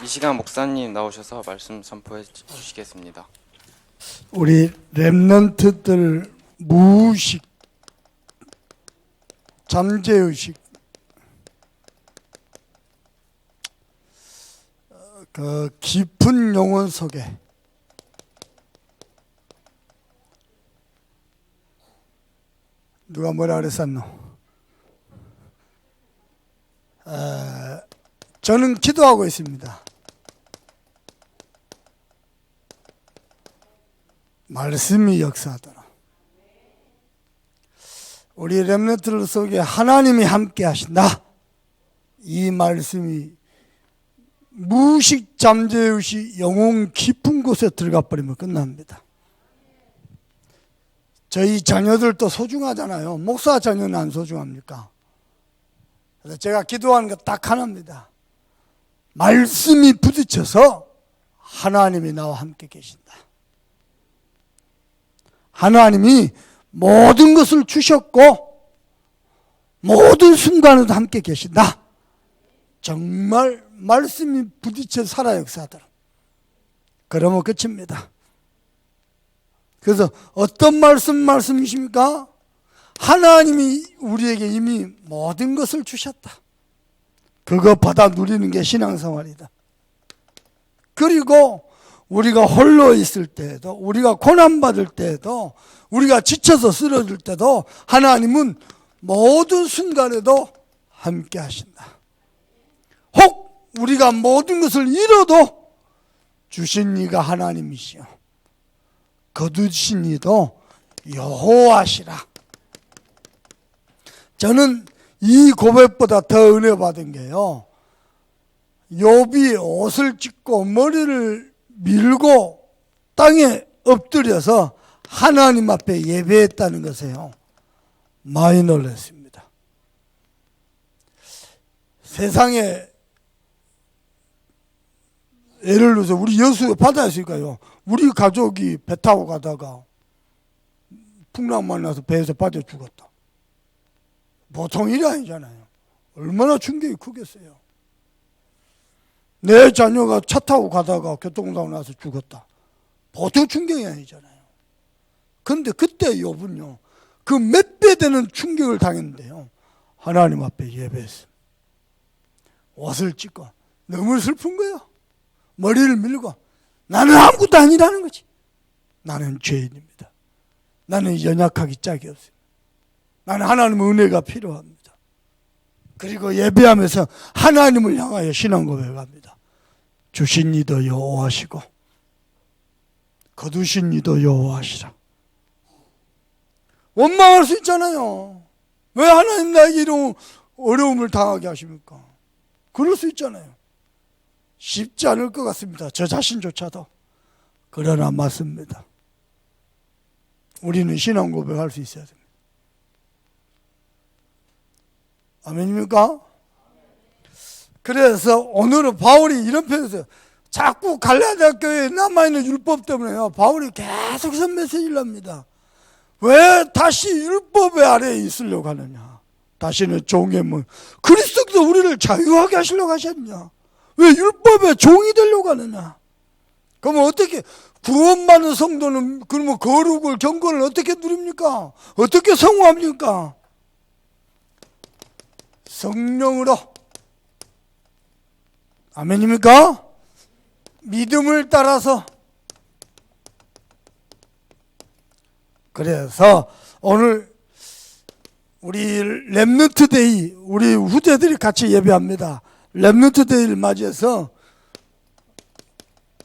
이 시간 목사님 나오셔서 말씀 선포해 주시겠습니다. 우리 렘넌트들 무의식, 잠재의식, 그 깊은 영혼 속에 누가 뭐라 그랬었노? 저는 기도하고 있습니다. 말씀이 역사하더라. 우리 렘넌트들 속에 하나님이 함께 하신다. 이 말씀이 무의식 잠재의식 영혼 깊은 곳에 들어가 버리면 끝납니다. 저희 자녀들도 소중하잖아요. 목사 자녀는 안 소중합니까? 그래서 제가 기도하는 거 딱 하나입니다. 말씀이 부딪혀서 하나님이 나와 함께 계신다. 하나님이 모든 것을 주셨고 모든 순간에도 함께 계신다. 정말 말씀이 부딪혀 살아 역사하더라. 그러면 끝입니다. 그래서 어떤 말씀이십니까? 하나님이 우리에게 이미 모든 것을 주셨다. 그거 받아 누리는 게 신앙생활이다. 그리고 우리가 홀로 있을 때에도, 우리가 고난받을 때에도, 우리가 지쳐서 쓰러질 때도 하나님은 모든 순간에도 함께 하신다. 혹 우리가 모든 것을 잃어도 주신 이가 하나님이시요 거두신 이도 여호와시라. 저는 이 고백보다 더 은혜 받은 게요, 욥이 옷을 찢고 머리를 밀고 땅에 엎드려서 하나님 앞에 예배했다는 것에요 많이 놀랐습니다. 세상에 예를 들어서 우리 여수 바다였으니까요, 우리 가족이 배 타고 가다가 풍랑 만나서 배에서 빠져 죽었다. 보통 일이 아니잖아요. 얼마나 충격이 크겠어요. 내 자녀가 차 타고 가다가 교통사고 나서 죽었다. 보통 충격이 아니잖아요. 그런데 그때 욥은요, 그 몇 배 되는 충격을 당했는데요, 하나님 앞에 예배했습니다. 옷을 찢고 너무 슬픈 거예요. 머리를 밀고 나는 아무것도 아니라는 거지. 나는 죄인입니다. 나는 연약하기 짝이 없습니다. 나는 하나님의 은혜가 필요합니다. 그리고 예배하면서 하나님을 향하여 신앙 고백합니다. 주신 이도 여호와시고 거두신 이도 여호와시라. 원망할 수 있잖아요. 왜 하나님 나에게 이런 어려움을 당하게 하십니까? 그럴 수 있잖아요. 쉽지 않을 것 같습니다. 저 자신조차도. 그러나 맞습니다. 우리는 신앙 고백할 수 있어야 됩니다. 아멘입니까? 그래서 오늘은 바울이 이런 표현에서 자꾸 갈라디아 교회에 남아있는 율법 때문에요, 바울이 계속해서 메시지를 합니다. 왜 다시 율법의 아래에 있으려고 하느냐? 다시는 종의 문. 그리스도께서 우리를 자유하게 하시려고 하셨냐? 왜 율법의 종이 되려고 하느냐? 그러면 어떻게 구원받는 성도는 그러면 거룩을 경건을 어떻게 누립니까? 어떻게 성공합니까? 성령으로. 아멘입니까? 믿음을 따라서. 그래서 오늘 우리 렘넌트 데이, 우리 후대들이 같이 예배합니다. 렘넌트 데이를 맞이해서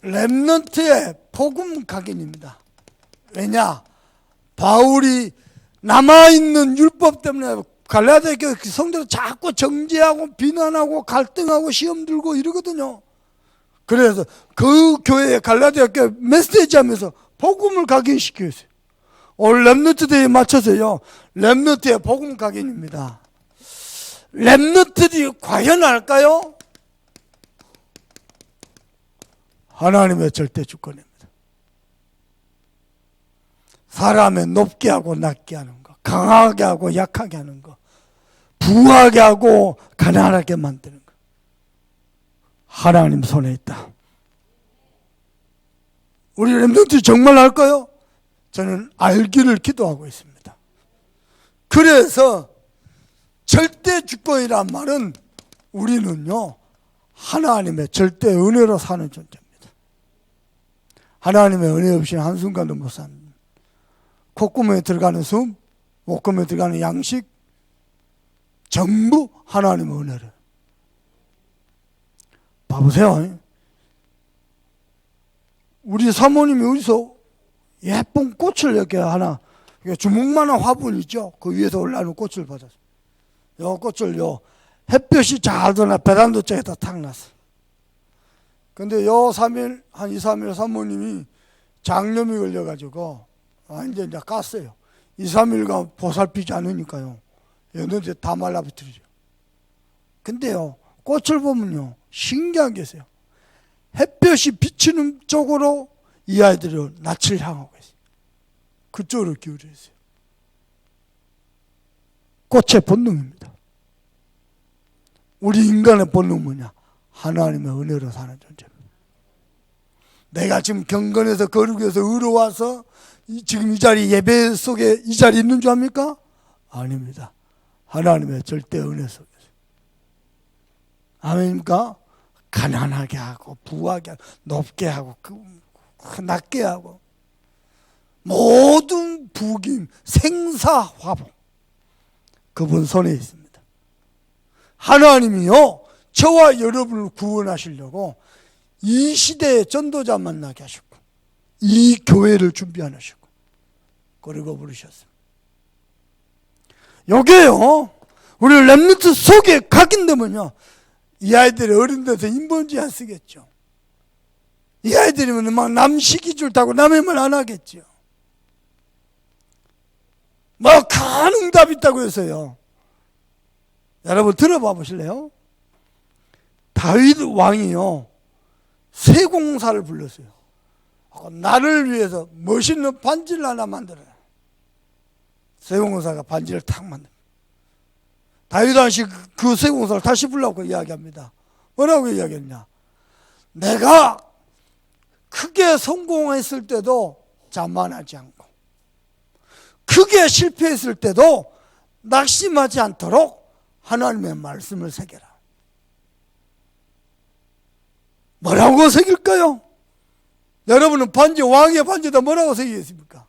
렘넌트의 복음 각인입니다. 왜냐? 바울이 남아있는 율법 때문에 갈라디아 교회 성도들 자꾸 정죄하고 비난하고 갈등하고 시험 들고 이러거든요. 그래서 그 교회에 갈라디아 교회 메시지 하면서 복음을 각인시켰어요. 오늘 렘넌트 데이에 맞춰서요, 렘넌트의 복음 각인입니다. 렘넌트들이 과연 할까요? 하나님의 절대 주권입니다. 사람의 높게 하고 낮게 하는 거, 강하게 하고 약하게 하는 거, 부하게 하고 가난하게 만드는 거, 하나님 손에 있다. 우리 렘넌트 정말 알까요? 저는 알기를 기도하고 있습니다. 그래서 절대 주권이란 말은 우리는요, 하나님의 절대 은혜로 사는 존재입니다. 하나님의 은혜 없이는 한순간도 못 삽니다. 콧구멍에 들어가는 숨, 목구멍에 들어가는 양식, 전부 하나님의 은혜를. 봐보세요. 우리 사모님이 어디서 예쁜 꽃을 이렇게 하나, 주먹만한 화분 있죠? 그 위에서 올라오는 꽃을 받았어요. 요 꽃을 햇볕이 잘 드나 베란다 쪽에다 탁 놨어. 근데 한 2, 3일 사모님이 장염이 걸려가지고, 이제 깠어요. 2, 3일간 보살피지 않으니까요. 연어들 다 말라붙으죠. 근데요, 꽃을 보면요, 신기한 게 있어요. 햇볕이 비치는 쪽으로 이 아이들이 낯을 향하고 있어요. 그쪽으로 기울여 있어요. 꽃의 본능입니다. 우리 인간의 본능은 뭐냐? 하나님의 은혜로 사는 존재입니다. 내가 지금 경건에서 거룩에서 의로와서 지금 이 자리 예배 속에 이 자리 있는 줄 압니까? 아닙니다. 하나님의 절대 은혜 속에서. 아멘입니까? 가난하게 하고 부하게 하고 높게 하고 낮게 하고 모든 부김 생사화복 그분 손에 있습니다. 하나님이요, 저와 여러분을 구원하시려고 이 시대에 전도자 만나게 하셨고 이 교회를 준비하셨고 그리고 부르셨습니다. 요게요, 우리 렘넌트 속에 각인되면요, 이 아이들이 어른 돼서 인본주의 안 쓰겠죠. 이 아이들이면 막 남 시기줄 타고 남의 말 안 하겠죠. 뭐 큰 응답 있다고 해서요. 여러분 들어봐 보실래요? 다윗 왕이요, 세공사를 불렀어요. 나를 위해서 멋있는 반지를 하나 만들어라. 세공사가 반지를 탁 만듭니다. 다윗 왕이 그 세공사를 다시 불라고 이야기합니다. 뭐라고 이야기했냐? 내가 크게 성공했을 때도 자만하지 않고 크게 실패했을 때도 낙심하지 않도록 하나님의 말씀을 새겨라. 뭐라고 새길까요? 여러분은 반지, 왕의 반지에다 뭐라고 새기겠습니까?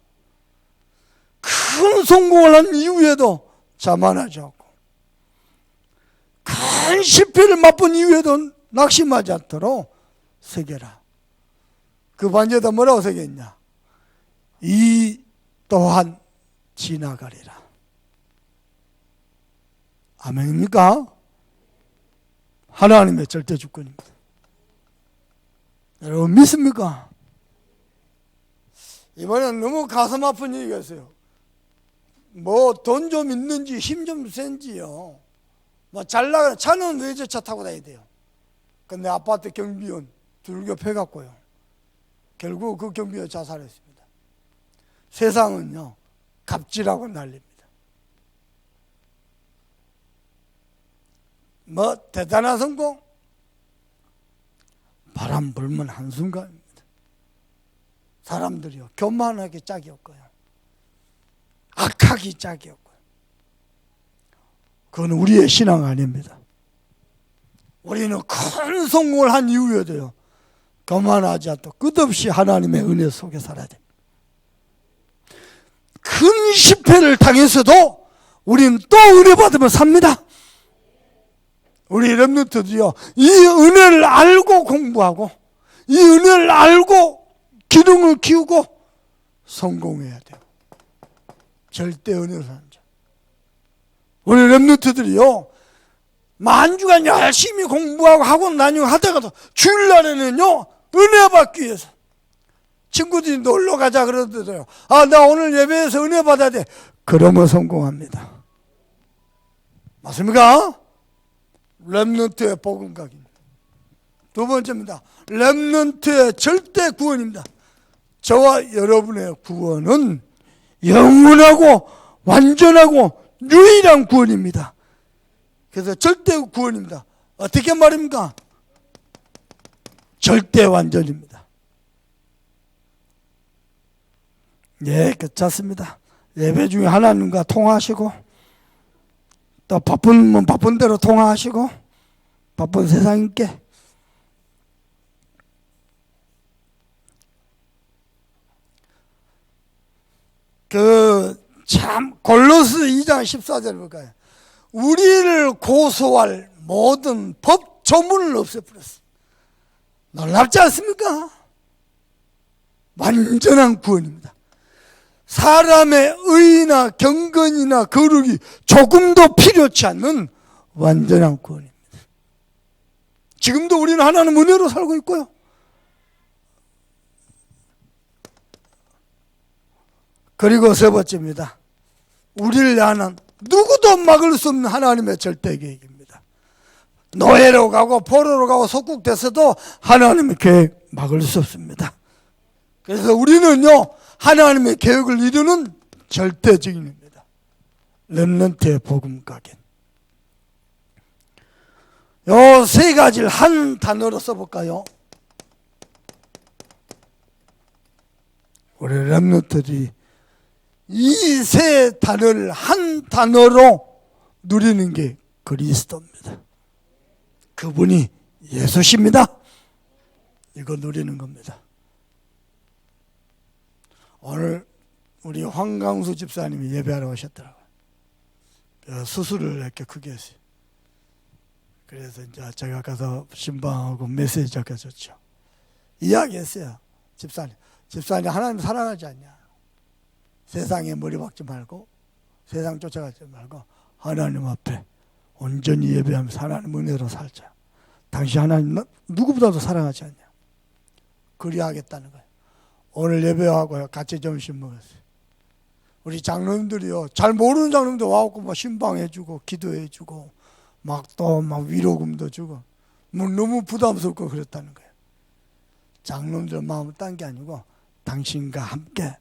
큰 성공을 한 이후에도 자만하지 않고 큰 실패를 맛본 이후에도 낙심하지 않도록 새겨라. 그 반지에다 뭐라고 새겼냐? 이 또한 지나가리라. 아멘입니까? 하나님의 절대 주권입니다. 여러분 믿습니까? 이번엔 너무 가슴 아픈 얘기가 있어요. 뭐 돈 좀 있는지 힘 좀 센지요, 뭐 잘 나가는 차는 외제차 타고 다녀야 돼요. 근데 아파트 경비원 둘겹해갖고요, 결국 그 경비원 자살했습니다. 세상은요, 갑질하고 난립니다. 뭐 대단한 성공? 바람 불면 한순간입니다. 사람들이요, 교만하기 짝이 없고요, 악하기 짝이 없고요. 그건 우리의 신앙 아닙니다. 우리는 큰 성공을 한 이후에도요, 교만하지 않도록 끝없이 하나님의 은혜 속에 살아야 됩니다. 큰 실패를 당해서도 우리는 또 은혜 받으면 삽니다. 우리 렘넌트들이요, 이 은혜를 알고 공부하고 이 은혜를 알고 기능을 키우고 성공해야 돼요. 절대 은혜로 사는 자. 우리 렘넌트들이요, 만주간 열심히 공부하고 학원 다니고 하다가도 주일날에는요, 은혜 받기 위해서 친구들이 놀러 가자 그러더래요. 아, 나 오늘 예배에서 은혜 받아야 돼. 그러면 성공합니다. 맞습니까? 렘넌트의 복음각입니다. 두 번째입니다. 렘넌트의 절대 구원입니다. 저와 여러분의 구원은 영원하고 완전하고 유일한 구원입니다. 그래서 절대 구원입니다. 어떻게 말입니까? 절대 완전입니다. 예, 괜찮습니다. 예배 중에 하나님과 통화하시고 또 바쁘면 바쁜 대로 통화하시고 바쁜 세상인께 참 골로새 2장 14절 볼까요? 우리를 고소할 모든 법 조문을 없애버렸어. 놀랍지 않습니까? 완전한 구원입니다. 사람의 의나 경건이나 거룩이 조금도 필요치 않는 완전한 구원입니다. 지금도 우리는 하나님 은혜로 살고 있고요. 그리고 세 번째입니다. 우리를 향한 누구도 막을 수 없는 하나님의 절대 계획입니다. 노예로 가고 포로로 가고 속국돼서도 하나님의 계획 막을 수 없습니다. 그래서 우리는요, 하나님의 계획을 이루는 절대 증인입니다. 렘넌트의 복음 가겐. 요 세 가지를 한 단어로 써볼까요? 우리 렘넌트들이 이 세 단어를 한 단어로 누리는 게 그리스도입니다. 그분이 예수십니다. 이거 누리는 겁니다. 오늘 우리 황강수 집사님이 예배하러 오셨더라고요. 수술을 이렇게 크게 했어요. 그래서 이제 제가 가서 신방하고 메시지 적어줬죠. 이야기했어요. 집사님 하나님 사랑하지 않냐? 세상에 머리 박지 말고 세상 쫓아가지 말고 하나님 앞에 온전히 예배하면서 하나님 은혜로 살자. 당신 하나님 누구보다도 사랑하지 않냐? 그리하겠다는 거예요. 오늘 예배하고 같이 점심 먹었어요. 우리 장로님들이요, 잘 모르는 장로님들 와갖고 막 신방해주고 기도해주고 막 또 막 위로금도 주고 뭐 너무 부담스럽고 그랬다는 거예요. 장로님들 마음을 딴 게 아니고 당신과 함께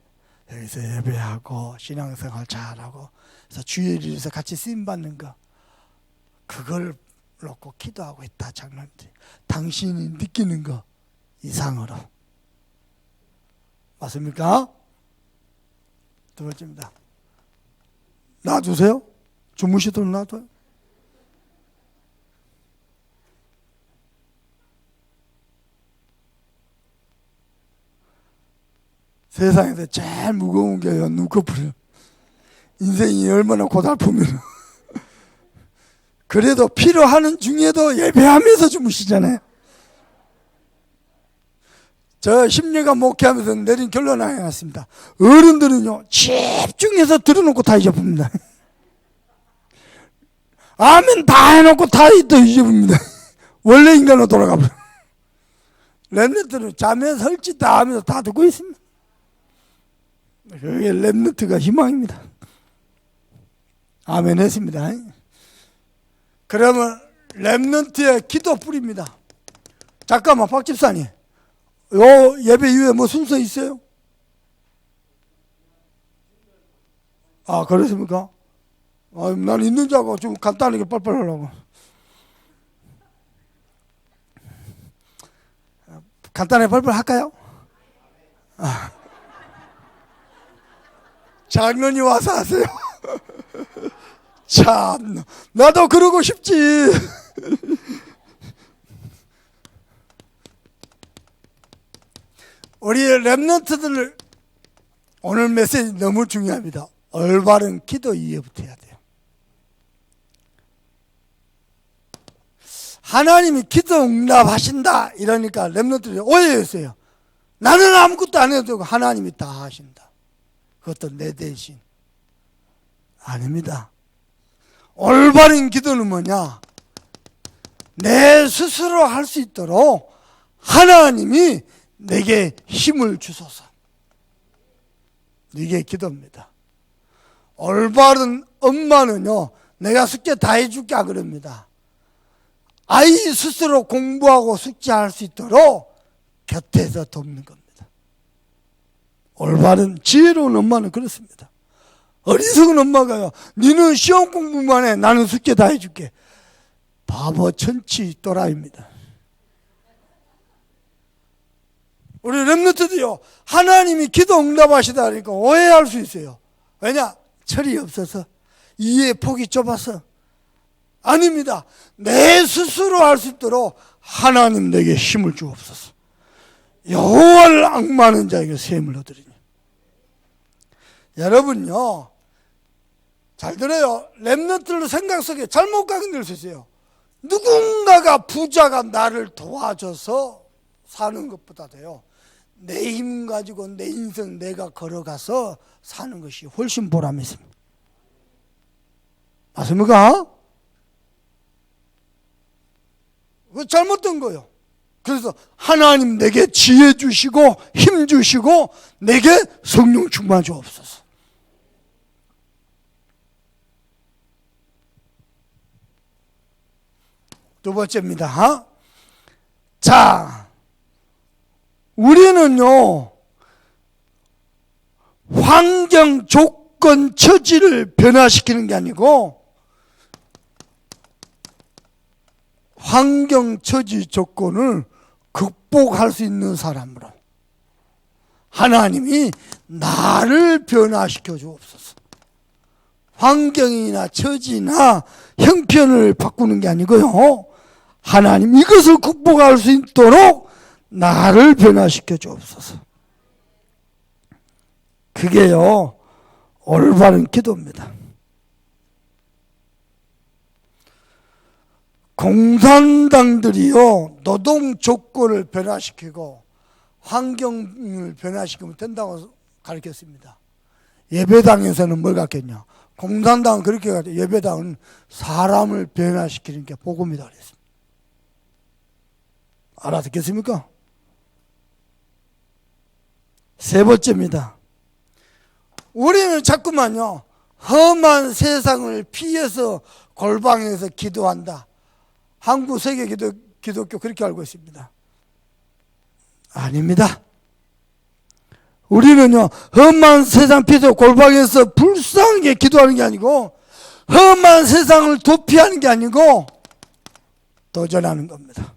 여기서 예배하고 신앙생활 잘하고 그래서 주일에서 같이 쓰임받는 거 그걸 놓고 기도하고 있다. 장로님들이 당신이 느끼는 거 이상으로. 맞습니까? 두 번째입니다. 놔두세요. 주무시도록 놔둬요. 세상에서 제일 무거운 게요, 눈꺼풀. 인생이 얼마나 고달프면 그래도 필요하는 중에도 예배하면서 주무시잖아요. 저 10년간 목회하면서 내린 결론 하나 해놨습니다. 어른들은요, 집중해서 들어놓고 다 잊어버립니다. 아멘 다 해놓고 다 또 잊어버립니다. 원래 인간으로 돌아가버려. 렘넌트는 잠에 설치 다 하면서 다 듣고 있습니다. 그게 렘넌트가 희망입니다. 아멘 했습니다. 그러면 렘넌트의 기도풀입니다. 잠깐만 박 집사님, 요 예배 이후에 뭐 순서 있어요? 아 그렇습니까? 난 있는 줄 알고 좀 간단하게 빨빨 하려고. 간단하게 빨빨 할까요? 장로님 와서 하세요. 참 나도 그러고 싶지. 우리 렘넌트들 오늘 메시지 너무 중요합니다. 올바른 기도 이해부터 해야 돼요. 하나님이 기도 응답하신다 이러니까 렘넌트들이 오해했어요. 나는 아무것도 안 해도 되고 하나님이 다 하신다. 그것도 내 대신. 아닙니다. 올바른 기도는 뭐냐? 내 스스로 할 수 있도록 하나님이 내게 힘을 주소서. 이게 기도입니다. 올바른 엄마는요, 내가 숙제 다 해줄게 안 그럽니다. 아이 스스로 공부하고 숙제할 수 있도록 곁에서 돕는 겁니다. 올바른 지혜로운 엄마는 그렇습니다. 어리석은 엄마가요, 니는 시험 공부만 해, 나는 숙제 다 해줄게. 바보 천치 또라이입니다. 우리 렘넌트도요, 하나님이 기도 응답하시다 하니까 오해할 수 있어요. 왜냐? 철이 없어서, 이해의 폭이 좁아서. 아닙니다. 내 스스로 할 수 있도록 하나님 내게 힘을 주옵소서. 여호와를 앙마하는 자에게 셈을 얻으리니. 여러분요, 잘 들어요. 렘넌트를 생각 속에 잘못 가게 수 있어요. 누군가가 부자가 나를 도와줘서 사는 것보다도요, 내 힘 가지고 내 인생 내가 걸어가서 사는 것이 훨씬 보람이 있습니다. 맞습니까? 그거 잘못된 거예요. 그래서 하나님 내게 지혜 주시고 힘 주시고 내게 성령 충만 주옵소서. 두 번째입니다. 자, 우리는요, 환경, 조건, 처지를 변화시키는 게 아니고 환경, 처지, 조건을 극복할 수 있는 사람으로 하나님이 나를 변화시켜 주옵소서. 환경이나 처지나 형편을 바꾸는 게 아니고요, 하나님 이것을 극복할 수 있도록 나를 변화시켜 주옵소서. 그게요, 올바른 기도입니다. 공산당들이요, 노동 조건을 변화시키고 환경을 변화시키면 된다고 가르쳤습니다. 예배당에서는 뭘 갖겠냐? 공산당은 그렇게 가르쳐. 예배당은 사람을 변화시키는 게 복음이다 그랬습니다. 알아듣겠습니까? 세 번째입니다. 우리는 자꾸만요, 험한 세상을 피해서 골방에서 기도한다. 한국 세계 기독교 그렇게 알고 있습니다. 아닙니다. 우리는요, 험한 세상 피해서 골방에서 불쌍하게 기도하는 게 아니고 험한 세상을 도피하는 게 아니고 도전하는 겁니다.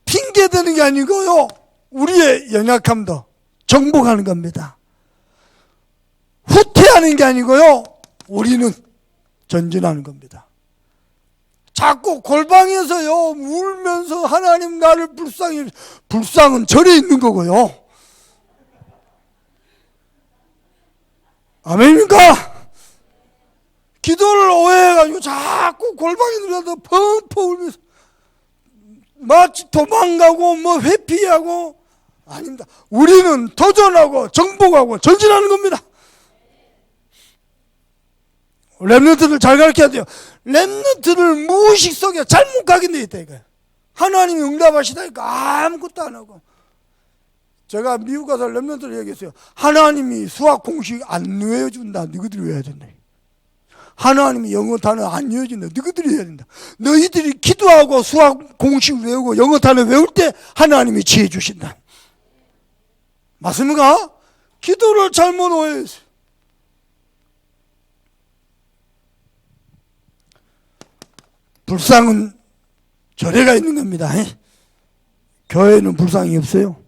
핑계대는 게 아니고요, 우리의 연약함도 정복하는 겁니다. 후퇴하는 게 아니고요, 우리는 전진하는 겁니다. 자꾸 골방에서요, 울면서 하나님 나를 불쌍히, 불쌍은 절에 있는 거고요. 아멘입니까? 기도를 오해해가지고 자꾸 골방에 들어가서 펑펑 울면서 마치 도망가고 뭐 회피하고. 아닙니다. 우리는 도전하고 정복하고 전진하는 겁니다. 렘넌트들 잘 가르쳐야 돼요. 렘넌트를 무의식 속에 잘못 가게 돼 있다 이거예요. 하나님이 응답하시다니까 아무것도 안 하고. 제가 미국 가서 렘넌트를 얘기했어요. 하나님이 수학 공식 안 외워준다. 너희들이 외워야 된다. 하나님이 영어 단어 안 외워준다. 너희들이 해야 된다. 너희들이 기도하고 수학 공식 외우고 영어 단어 외울 때 하나님이 지혜 주신다. 맞습니까? 기도를 잘못 오해했어요. 불상은 절에가 있는 겁니다. 교회는 불상이 없어요.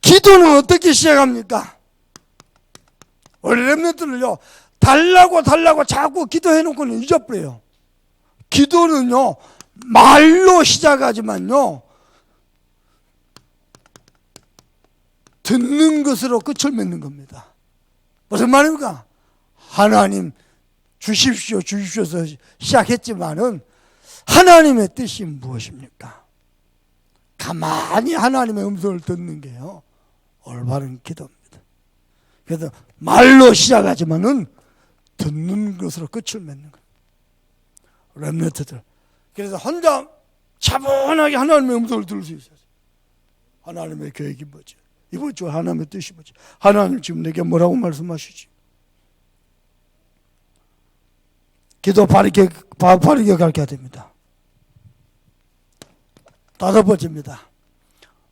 기도는 어떻게 시작합니까? 원래 렘넌트를요, 달라고 자꾸 기도해놓고는 잊어버려요. 기도는요, 말로 시작하지만요, 듣는 것으로 끝을 맺는 겁니다. 무슨 말입니까? 하나님 주십시오 주십시오서 시작했지만은 하나님의 뜻이 무엇입니까? 가만히 하나님의 음성을 듣는 게요, 올바른 기도입니다. 그래서 말로 시작하지만은 듣는 것으로 끝을 맺는 겁니다. 렘넌트들. 그래서 혼자 차분하게 하나님의 음성을 들을 수 있어요. 하나님의 계획이 뭐지? 이번 주 하나님의 뜻이 뭐지? 하나님 지금 내게 뭐라고 말씀하시지? 기도 바르게 가르쳐야 됩니다. 다섯 번째입니다.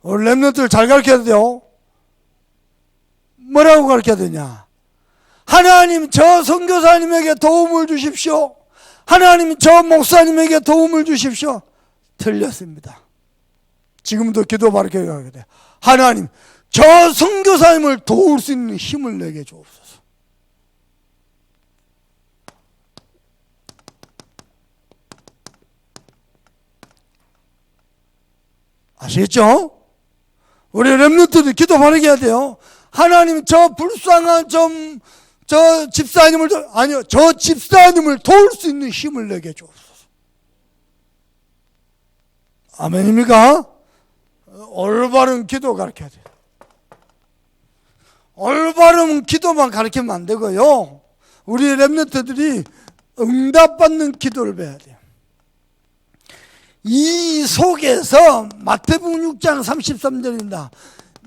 우리 렘넌트를 잘 가르쳐야 돼요. 뭐라고 가르쳐야 되냐? 하나님 저 선교사님에게 도움을 주십시오. 하나님 저 목사님에게 도움을 주십시오. 틀렸습니다. 지금도 기도 바르게 가게 돼. 하나님, 저 선교사님을 도울 수 있는 힘을 내게 주옵소서. 아시겠죠? 우리 렘넌트들 기도 바르게 해야 돼요. 하나님, 저 불쌍한 저 집사님을 아니요, 저 집사님을 도울 수 있는 힘을 내게 주옵소서. 아멘입니까? 올바른 기도 가르쳐야 돼요. 올바른 기도만 가르치면 안 되고요. 우리 렘넌트들이 응답받는 기도를 배워야 돼요. 이 속에서 마태복음 6장 33절입니다.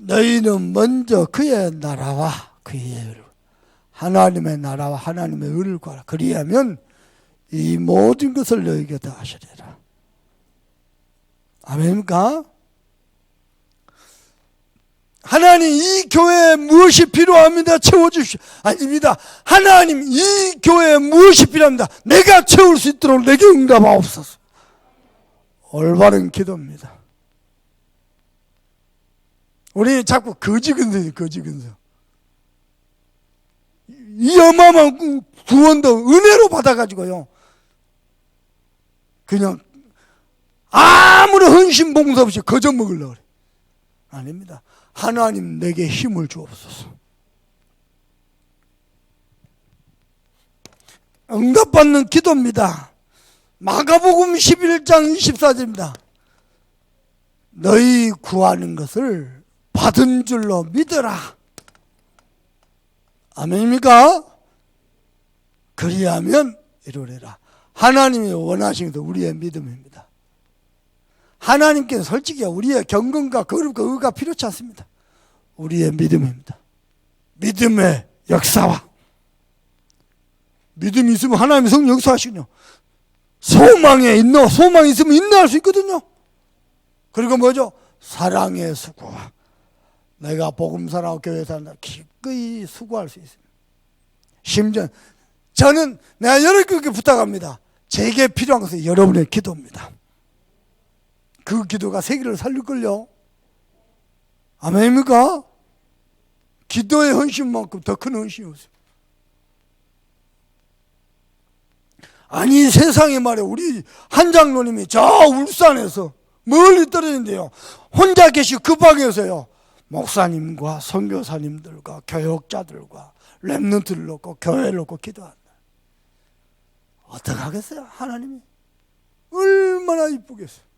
너희는 먼저 그의 나라와 그의 의를, 하나님의 나라와 하나님의 의를 구하라. 그리하면 이 모든 것을 너희에게 더하시리라. 아멘입니까? 하나님, 이 교회에 무엇이 필요합니다. 채워주십시오. 아닙니다. 하나님, 이 교회에 무엇이 필요합니다. 내가 채울 수 있도록 내게 응답하옵소서. 올바른 기도입니다. 우리 자꾸 거지근성이에요. 거지근성. 이 어마어마한 구원도 은혜로 받아가지고요, 그냥 아무런 헌신 봉사 없이 거저 먹으려고 그래. 아닙니다. 하나님, 내게 힘을 주옵소서. 응답받는 기도입니다. 마가복음 11장 24절입니다. 너희 구하는 것을 받은 줄로 믿어라. 아멘입니까? 그리하면 이루리라. 하나님이 원하시는 것도 우리의 믿음입니다. 하나님께서 솔직히 우리의 경건과 거룩과 의가 필요치 않습니다. 우리의 믿음입니다. 믿음의 역사와, 믿음이 있으면 하나님의 성령 역사하시군요. 소망이 있으면 인내할 수 있거든요. 그리고 뭐죠? 사랑의 수고와, 내가 복음사라고 교회 산다 기꺼이 수고할 수 있습니다. 심지어 저는 내가 여러분께 부탁합니다. 제게 필요한 것은 여러분의 기도입니다. 그 기도가 세계를 살릴걸요. 아멘입니까? 기도의 헌신만큼 더 큰 헌신이 없습니다. 아니, 세상에 말이야, 우리 한 장로님이 저 울산에서 멀리 떨어진대요. 혼자 계시고 그 방에서요, 목사님과 선교사님들과 교역자들과 렘넌트를 놓고 교회를 놓고 기도한다. 어떡하겠어요? 하나님이 얼마나 이쁘겠어요.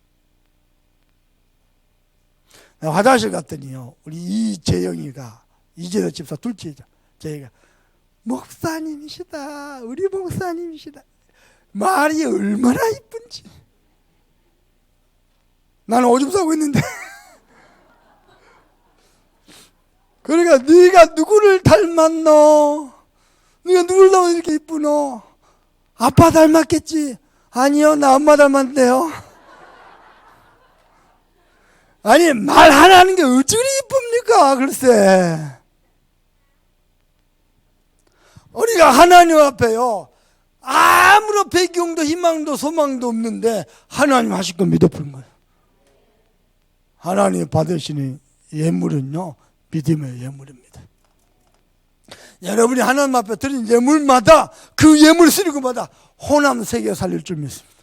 화장실 갔더니요, 우리 이재영이가, 이재영 집사 둘째죠, 저희가 목사님이시다, 우리 목사님이시다. 말이 얼마나 이쁜지. 나는 오줌 싸고 있는데 그러니까 네가 누구를 닮았노? 네가 누구를 닮아서 이렇게 이쁘노? 아빠 닮았겠지? 아니요, 나 엄마 닮았는데요. 아니, 말 하나 하는 게 어찌 그리 이쁩니까? 글쎄. 우리가 하나님 앞에요, 아무런 배경도 희망도 소망도 없는데 하나님 하실 거 믿어보는 거예요. 하나님 받으시는 예물은요, 믿음의 예물입니다. 여러분이 하나님 앞에 드린 예물마다, 그 예물 쓰는 것마다 호남 세계 살릴 줄 믿습니다.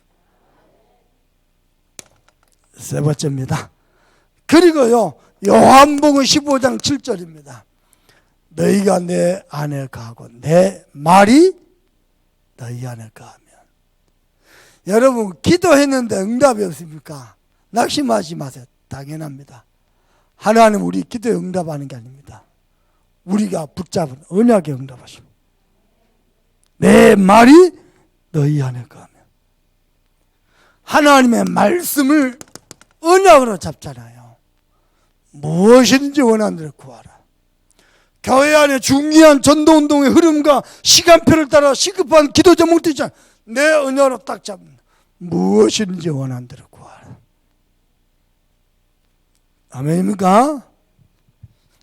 세 번째입니다. 그리고요, 요한복음 15장 7절입니다. 너희가 내 안에 가고 내 말이 너희 안에 가면. 여러분, 기도했는데 응답이 없습니까? 낙심하지 마세요. 당연합니다. 하나님 우리 기도에 응답하는 게 아닙니다. 우리가 붙잡은 언약에 응답하십니다. 내 말이 너희 안에 가면. 하나님의 말씀을 언약으로 잡잖아요. 무엇이든지 원하는 대로 구하라. 교회 안에 중요한 전도운동의 흐름과 시간표를 따라 시급한 기도 제목도 있잖아요. 내 언약으로 딱 잡는, 무엇이든지 원하는 대로 구하라. 아멘입니까?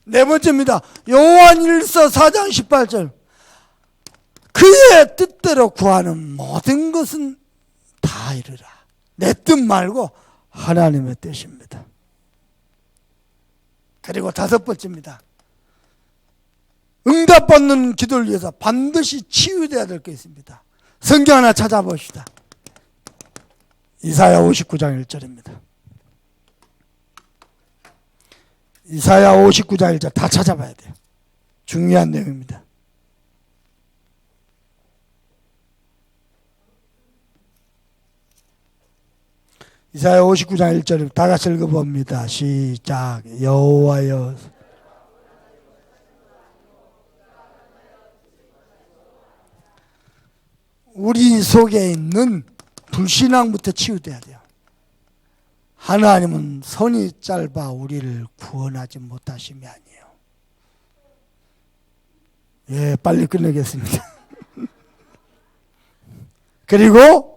네 번째입니다. 요한일서 4장 18절. 그의 뜻대로 구하는 모든 것은 다 이루라. 내 뜻 말고 하나님의 뜻입니다. 그리고 다섯 번째입니다. 응답받는 기도를 위해서 반드시 치유되어야 될 게 있습니다. 성경 하나 찾아봅시다. 이사야 59장 1절입니다. 이사야 59장 1절 다 찾아봐야 돼요. 중요한 내용입니다. 이사야 59장 1절 다 같이 읽어봅니다. 시작. 여호와여 우리 속에 있는 불신앙부터 치유돼야 돼요. 하나님은 손이 짧아 우리를 구원하지 못하심이 아니에요. 예, 빨리 끝내겠습니다. 그리고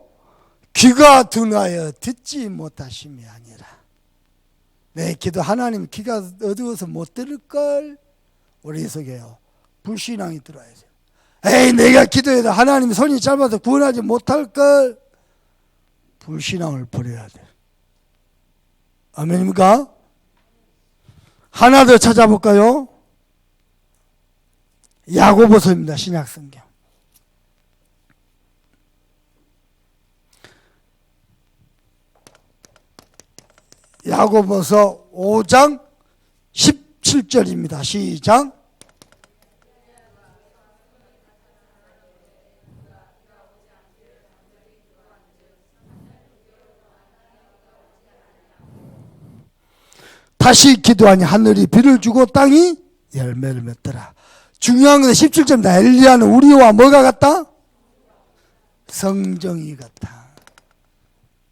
귀가 둔하여 듣지 못하심이 아니라 내 기도 하나님 귀가 어두워서 못 들을걸. 우리 속에요 불신앙이 들어야 돼요. 에이 내가 기도해도 하나님 손이 짧아서 구원하지 못할걸. 불신앙을 버려야 돼요. 아멘입니까? 하나 더 찾아볼까요? 야고보서입니다. 신약성경. 야고보서 5장 17절입니다. 시작. 다시 기도하니 하늘이 비를 주고 땅이 열매를 맺더라. 중요한 건 17절입니다. 엘리야는 우리와 뭐가 같다? 성정이 같다.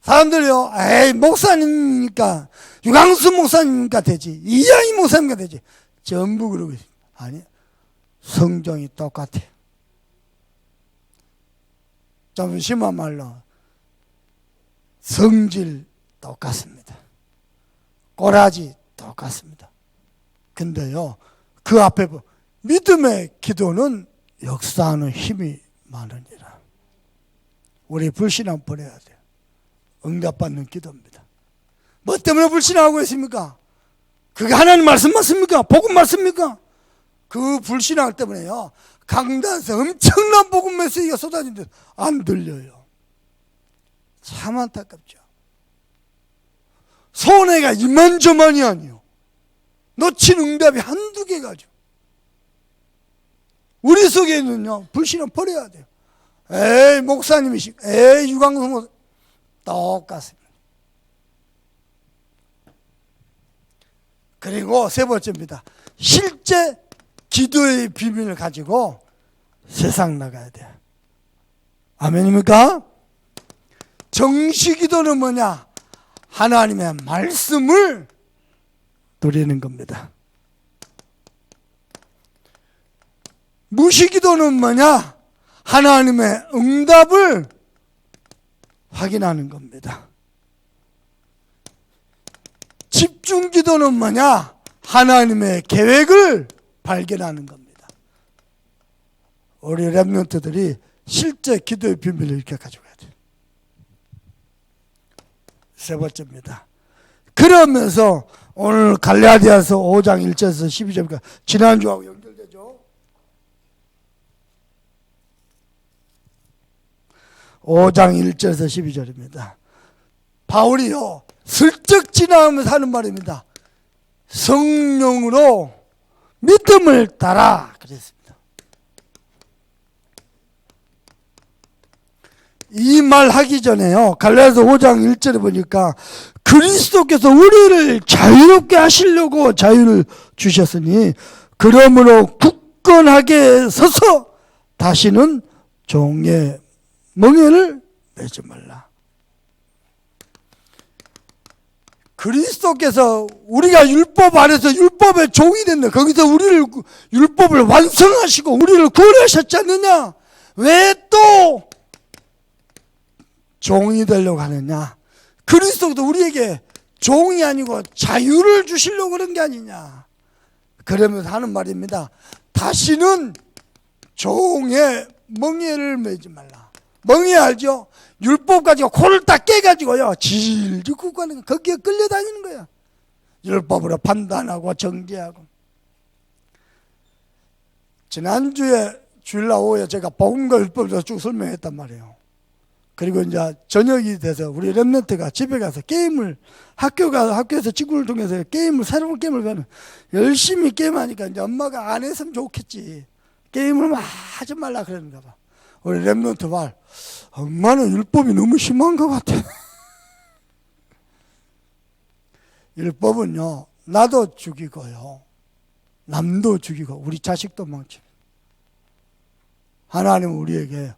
사람들이요, 에이 목사님이니까 유광수 목사님이니까 되지, 이양희 목사님이니까 되지, 전부 그러고 있습니다. 아니, 성정이 똑같아요. 좀 심한 말로 성질 똑같습니다. 꼬라지 똑같습니다. 근데요, 그 앞에 믿음의 기도는 역사하는 힘이 많으니라. 우리 불신앙 버려야 돼요. 응답받는 기도입니다. 뭐 때문에 불신하고 있습니까? 그게 하나님 말씀 맞습니까? 복음 맞습니까? 그 불신앙 때문에요, 강단에서 엄청난 복음 메시지가 쏟아지는데 안 들려요. 참 안타깝죠. 손해가 이만저만이 아니요, 놓친 응답이 한두 개가죠. 우리 속에 있는요 불신은 버려야 돼요. 에이 목사님이시, 에이 유광수 목사, 똑같습니다. 그리고 세 번째입니다. 실제 기도의 비밀을 가지고 세상 나가야 돼요. 아멘입니까? 정시 기도는 뭐냐? 하나님의 말씀을 누리는 겁니다. 무시 기도는 뭐냐? 하나님의 응답을 확인하는 겁니다. 집중 기도는 뭐냐? 하나님의 계획을 발견하는 겁니다. 우리 렘넌트들이 실제 기도의 비밀을 이렇게 가져가야 돼요. 세 번째입니다. 그러면서 오늘 갈라디아서 5장 1절에서 12절까지 지난주하고 연결되죠. 5장 1절에서 12절입니다. 바울이요 슬쩍 지나가면서 하는 말입니다. 성령으로 믿음을 따라 그랬습니다. 이 말 하기 전에요, 갈라디아서 5장 1절에 보니까 그리스도께서 우리를 자유롭게 하시려고 자유를 주셨으니 그러므로 굳건하게 서서 다시는 종의 멍에를 매지 말라. 그리스도께서 우리가 율법 아래서 율법의 종이 됐네. 거기서 우리를 율법을 완성하시고 우리를 구원하셨지 않느냐? 왜 또 종이 되려고 하느냐? 그리스도도 우리에게 종이 아니고 자유를 주시려고 그런 게 아니냐? 그러면서 하는 말입니다. 다시는 종의 멍에를 매지 말라. 멍이 알죠? 율법 가지고 코를 딱 깨가지고요 질질 굽고 하는 거 거기에 끌려다니는 거야. 율법으로 판단하고 정죄하고. 지난주에 주일날 오후에 제가 복음과 율법을 쭉 설명했단 말이에요. 그리고 이제 저녁이 돼서 우리 렘넌트가 집에 가서 게임을 학교에서 친구를 통해서 새로운 게임을 배우는 열심히 게임하니까 이제 엄마가 안 했으면 좋겠지. 게임을 막 하지 말라 그러는가 봐. 우리 렘넌트 말 엄마는 율법이 너무 심한 것 같아. 율법은요 나도 죽이고요 남도 죽이고 우리 자식도 망치고 하나님은 우리에게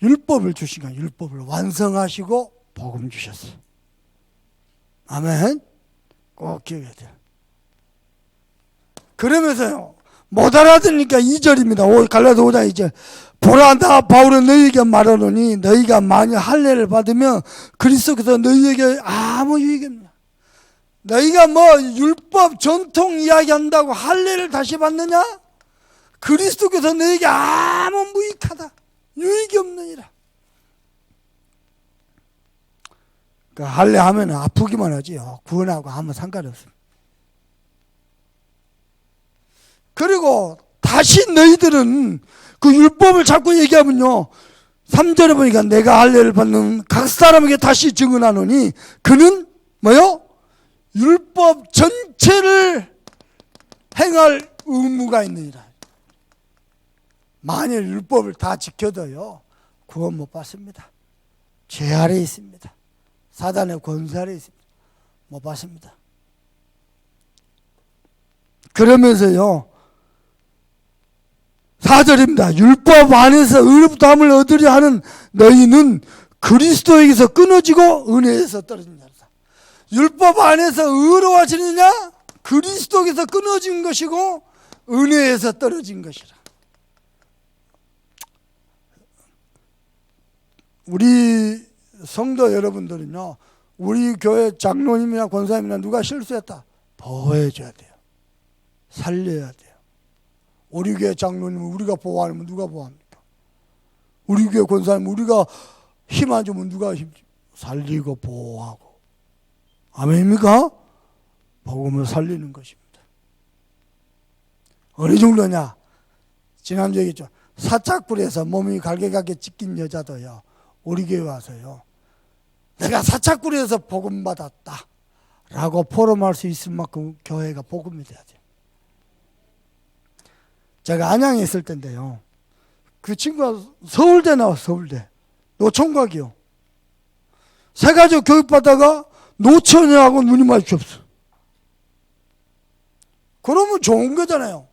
율법을 주신 거예요. 율법을 완성하시고 복음 주셨어요. 아멘. 꼭 기억해야 돼요. 그러면서요 못 알아듣으니까 2절입니다. 갈라디아 5장 2절. 보라 나 바울은 너희에게 말하노니 너희가 만일 할례를 받으면 그리스도께서 너희에게 아무 유익이 없느냐. 너희가 뭐 율법 전통 이야기한다고 할례를 다시 받느냐? 그리스도께서 너희에게 아무 무익하다. 유익이 없느니라. 그 할례 하면 아프기만 하지요. 구원하고 아무 상관이 없습니다. 그리고 다시 너희들은 그 율법을 자꾸 얘기하면요 3절에 보니까 내가 할례를 받는 각 사람에게 다시 증언하노니 그는 뭐요? 율법 전체를 행할 의무가 있느니라. 만일 율법을 다 지켜도요 구원 못 받습니다. 죄 아래 있습니다. 사단의 권세 아래 있습니다. 못 받습니다. 그러면서요 4절입니다. 율법 안에서 의롭다함을 얻으려 하는 너희는 그리스도에게서 끊어지고 은혜에서 떨어진다. 율법 안에서 의로워지느냐? 그리스도에게서 끊어진 것이고 은혜에서 떨어진 것이라. 우리 성도 여러분들은요 우리 교회 장로님이나 권사님이나 누가 실수했다 보호해줘야 돼요. 살려야 돼요. 우리 교회 장로님은 우리가 보호하면 누가 보호합니까? 우리 교회 권사님은 우리가 힘 안 주면 누가 힘 살리고 보호하고. 아멘입니까? 복음을 살리는 것입니다. 어느 정도냐? 지난주에 얘기했죠. 사착불에서 몸이 갈게갈게 찢긴 여자도요 우리 교회 와서요 내가 사착불에서 복음 받았다 라고 포럼할 수 있을 만큼 교회가 복음이 돼야 돼요. 제가 안양에 있을 때인데요 그 친구가 서울대 나왔어. 서울대 노총각이요. 새가족 교육받다가 노처녀하고 눈이 마주쳤어. 그러면 좋은 거잖아요.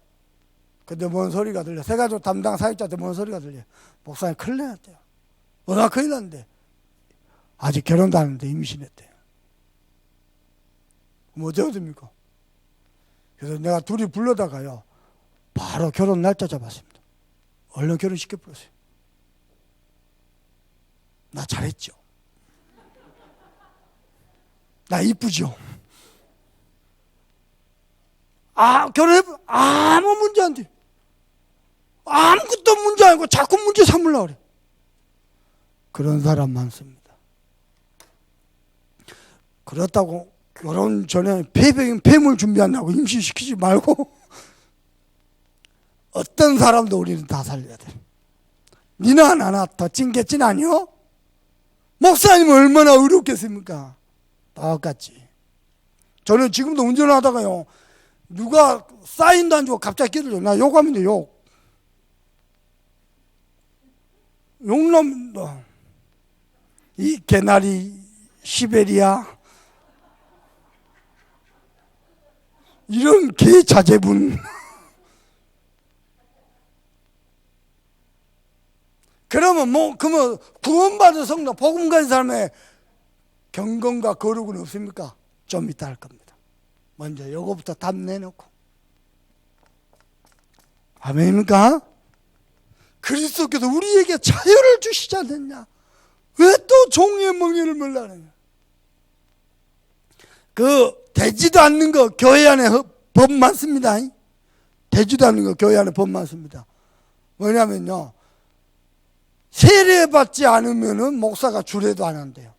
근데 뭔 소리가 들려. 새가족 담당 사역자한테 뭔 소리가 들려. 목사님 큰일 났대요. 워낙 큰일 났는데 아직 결혼도 안 했는데 임신했대요. 그럼 어쩌면 됩니까? 그래서 내가 둘이 불러다가요 바로 결혼 날짜 잡았습니다. 얼른 결혼시켜 버렸어요. 나 잘했죠. 나 이쁘죠. 결혼해 아무 문제 안 돼. 아무것도 문제 아니고 자꾸 문제 삼으려고 그래. 그런 사람 많습니다. 그렇다고 결혼 전에 폐물 준비한다고 임신시키지 말고 어떤 사람도 우리는 다 살려야 돼. 니나 나나 더 찡개찐 아니요? 목사님은 얼마나 어렵겠습니까? 똑같지. 저는 지금도 운전하다가요 누가 사인도 안 주고 갑자기 끼들죠. 나 욕하면 돼. 욕놈 이 개나리 시베리아 이런 개 자제분 그러면 구원받은 성도 복음 가진 사람의 경건과 거룩은 없습니까? 좀 이따 할 겁니다. 먼저 요거부터 답 내놓고. 아멘입니까? 그리스도께서 우리에게 자유를 주시지 않느냐? 왜 또 종의 멍에를 몰라느냐? 되지도 않는 거 교회 안에 법 많습니다. 되지도 않는 거 교회 안에 법 많습니다. 뭐냐면요 세례받지 않으면은 목사가 주례도 안 한대요.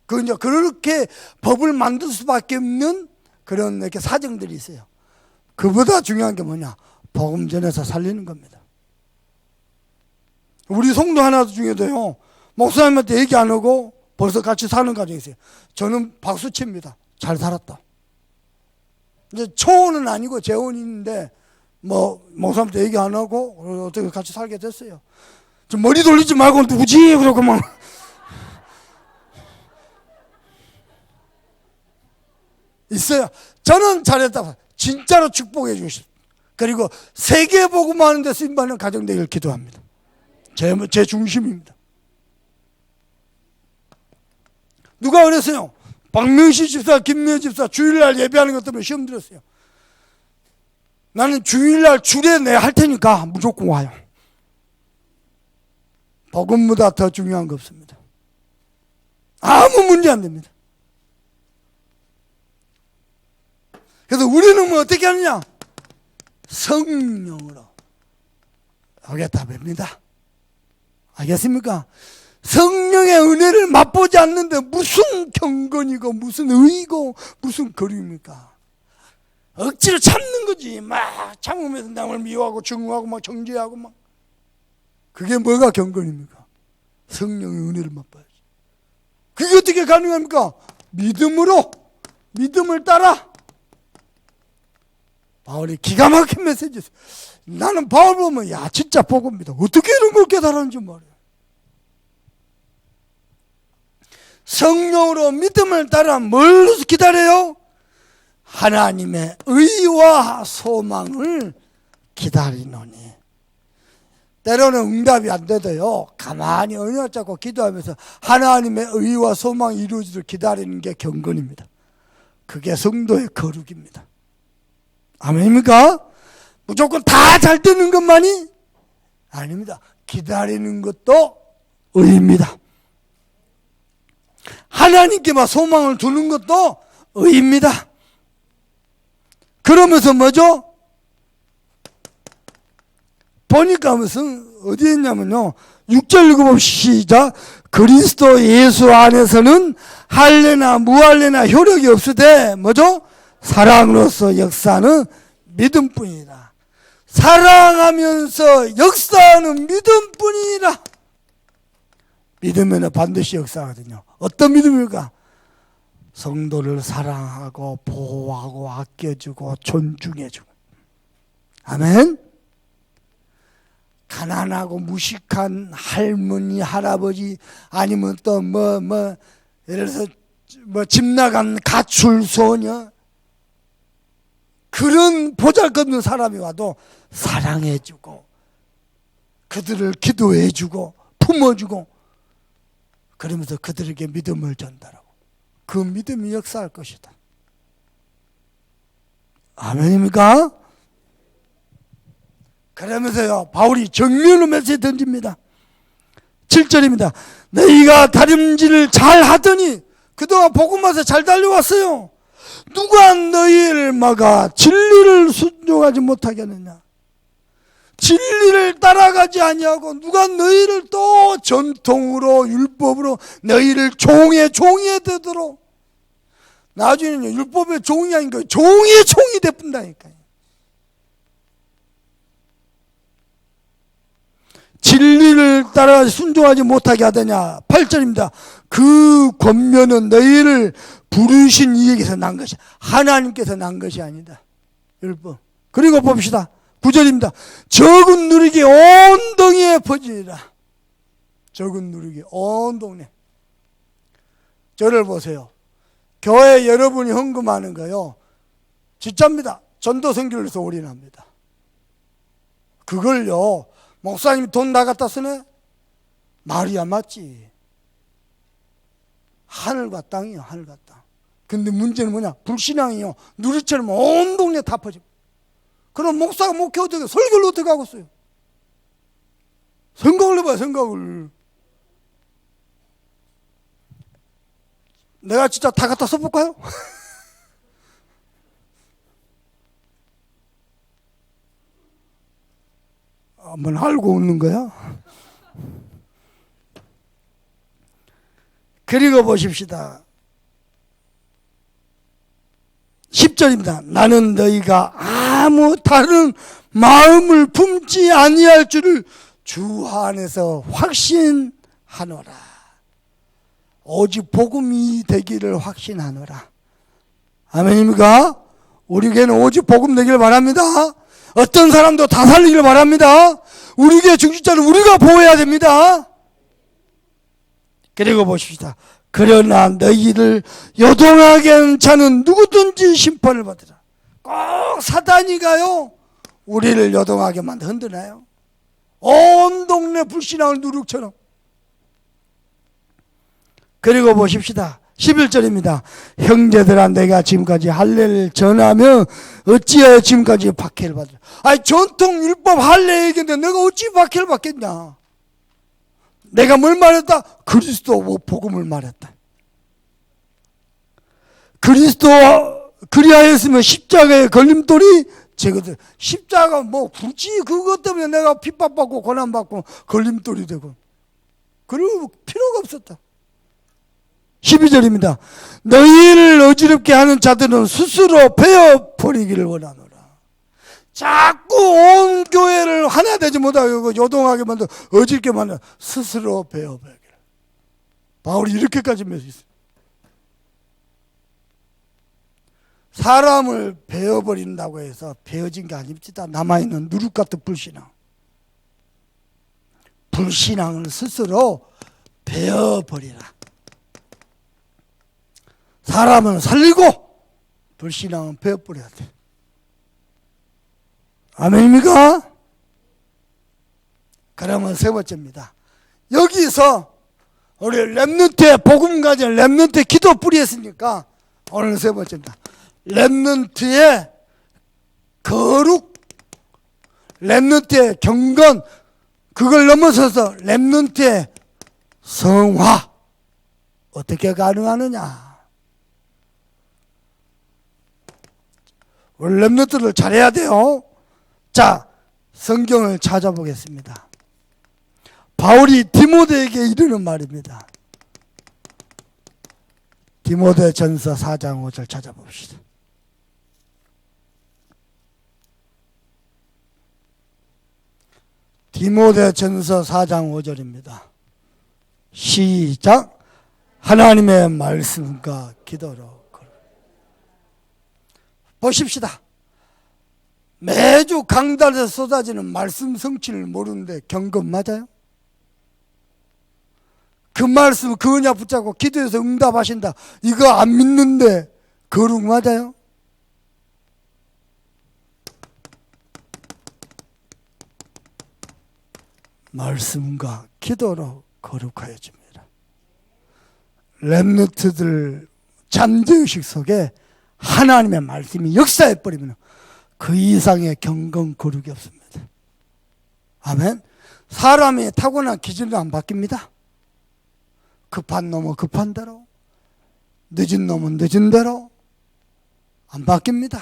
그 이제 그렇게 법을 만들 수밖에 없는 그런 이렇게 사정들이 있어요. 그보다 중요한 게 뭐냐? 복음 전해서 살리는 겁니다. 우리 성도 하나 중에도요, 목사님한테 얘기 안 하고 벌써 같이 사는 가정이 있어요. 저는 박수칩니다. 잘 살았다. 이제 초혼은 아니고 재혼인데 뭐 목사님한테 얘기 안 하고 어떻게 같이 살게 됐어요. 좀 머리 돌리지 말고 누구지? 그러고 막 있어요. 저는 잘했다. 진짜로 축복해 주십시오. 그리고 세계 복음 하는 데 쓰임받는 가정 되기를 기도합니다. 제 중심입니다. 누가 그랬어요? 박명시 집사, 김명희 집사 주일날 예배하는 것 때문에 시험 들었어요. 나는 주일날 주례 내 할 테니까 무조건 와요. 복음보다 더 중요한 거 없습니다. 아무 문제 안 됩니다. 그래서 우리는 뭐 어떻게 하느냐? 성령으로 오겠다 봅니다. 알겠습니까? 성령의 은혜를 맛보지 않는데 무슨 경건이고 무슨 의이고 무슨 거리입니까? 억지로 참는 거지. 막 참으면서 남을 미워하고 증오하고 막 정죄하고 막. 그게 뭐가 경건입니까? 성령의 은혜를 맛봐야지. 그게 어떻게 가능합니까? 믿음으로, 믿음을 따라. 바울이 기가 막힌 메시지였어요. 나는 바울 보면 야 진짜 복음이다. 어떻게 이런 걸 깨달았는지 말이야. 성령으로 믿음을 따라 뭘 기다려요? 하나님의 의와 소망을 기다리노니. 때로는 응답이 안 돼도요, 가만히 언약 잡고 기도하면서 하나님의 의와 소망이 이루어지도록 기다리는 게 경건입니다. 그게 성도의 거룩입니다. 아멘입니까? 무조건 다 잘 되는 것만이 아닙니다. 기다리는 것도 의입니다. 하나님께만 소망을 두는 것도 의입니다. 그러면서 뭐죠? 보니까 무슨 어디에 있냐면요, 6절 읽어봅시다. 그리스도 예수 안에서는 할례나 무할례나 효력이 없으되 뭐죠? 사랑으로서 역사하는 믿음뿐이라. 사랑하면서 역사하는 믿음뿐이라. 믿으면 반드시 역사하거든요. 어떤 믿음일까? 성도를 사랑하고 보호하고 아껴주고 존중해주고. 아멘. 가난하고 무식한 할머니 할아버지 아니면 또 예를 들어서 집 나간 가출 소녀, 그런 보잘것없는 사람이 와도 사랑해주고 그들을 기도해주고 품어주고 그러면서 그들에게 믿음을 전달하고 그 믿음이 역사할 것이다. 아멘입니까? 그러면서요, 바울이 정면으로 메시지 던집니다. 7절입니다. 너희가 다림질을 잘 하더니 그동안 복음화서 잘 달려왔어요. 누가 너희를 막아 진리를 순종하지 못하게 하느냐? 진리를 따라가지 아니하고 누가 너희를 또 전통으로 율법으로 너희를 종에 되도록, 나중에는 율법의 종이 아닌 거예요. 종의 종이 되뿐다니까요. 진리를 따라 순종하지 못하게 하더냐. 8절입니다. 그 권면은 너희를 부르신 이에게서 난 것이, 하나님께서 난 것이 아니다. 율법. 그리고 봅시다. 9절입니다. 적은 누리기 온 동네에 퍼지리라. 적은 누리기 온 동네. 저를 보세요. 교회 여러분이 헌금하는 거요, 진짜입니다. 전도 선교를 해서 올인합니다. 그걸요, 목사님이 돈 다 갖다 쓰네? 말이야 맞지. 하늘과 땅이요, 하늘과 땅. 근데 문제는 뭐냐? 불신앙이요, 누리처럼 온 동네 다 퍼져. 그럼 목사가 목회 어떻게, 설교를 어떻게 하고 있어요? 생각을 해봐요, 생각을. 내가 진짜 다 갖다 써볼까요? 한번 알고 웃는 거야? 그리고 보십시다. 10절입니다. 나는 너희가 아무 다른 마음을 품지 아니할 줄을 주 안에서 확신하노라. 오직 복음이 되기를 확신하노라. 아멘입니까? 우리 교회는 오직 복음 되기를 바랍니다. 어떤 사람도 다 살리기를 바랍니다. 우리 교회 중직자는 우리가 보호해야 됩니다. 그리고 보십시다. 그러나 너희를 요동하게 하는 자는 누구든지 심판을 받으라. 꼭 사단이가요 우리를 요동하게 만들 흔드나요? 온 동네 불신앙을 누룩처럼. 그리고 보십시다. 11절입니다. 형제들아 내가 지금까지 할례를 전하며 어찌하여 지금까지 박해를 받으라. 아니 전통 율법 할례 얘기인데 내가 어찌 박해를 받겠냐. 내가 뭘 말했다? 그리스도 복음을 말했다. 그리스도 그리하였으면 십자가의 걸림돌이 제거돼. 십자가 뭐 굳이 그것 때문에 내가 핍박받고 고난받고 걸림돌이 되고 그럴 필요가 없었다. 12절입니다. 너희를 어지럽게 하는 자들은 스스로 베어버리기를 원하노라. 자꾸 온 교회를 하나 되지 못하고 요동하게 만들어 어지럽게 만들어 스스로 베어버리기를. 바울이 이렇게까지 맺었어요. 사람을 베어버린다고 해서 베어진 게 아닙니다. 남아있는 누룩 같은 불신앙. 불신앙을 스스로 베어버리라. 사람은 살리고 불신앙은 베어버려야 돼. 아멘입니까? 그러면 세 번째입니다. 여기서 우리 랩런트의 복음 가진 랩런트의 기도 뿌리했으니까 오늘 세 번째입니다. 랩런트의 거룩, 랩런트의 경건, 그걸 넘어서서 랩런트의 성화 어떻게 가능하느냐? 우리 랩런트를 잘해야 돼요. 자, 성경을 찾아보겠습니다. 바울이 디모데에게 이르는 말입니다. 디모데 전서 4장 5절 찾아봅시다. 디모데 전서 4장 5절입니다. 시작. 하나님의 말씀과 기도로. 보십시다. 매주 강단에서 쏟아지는 말씀 성취를 모르는데 경건 맞아요? 그 말씀 그 언약 붙잡고 기도해서 응답하신다. 이거 안 믿는데 거룩 맞아요? 말씀과 기도로 거룩하여 줍니다. 렘너트들 잠재의식 속에 하나님의 말씀이 역사해버리면 그 이상의 경건 거룩이 없습니다. 아멘. 사람이 타고난 기준은 안 바뀝니다. 급한 놈은 급한 대로, 늦은 놈은 늦은 대로 안 바뀝니다.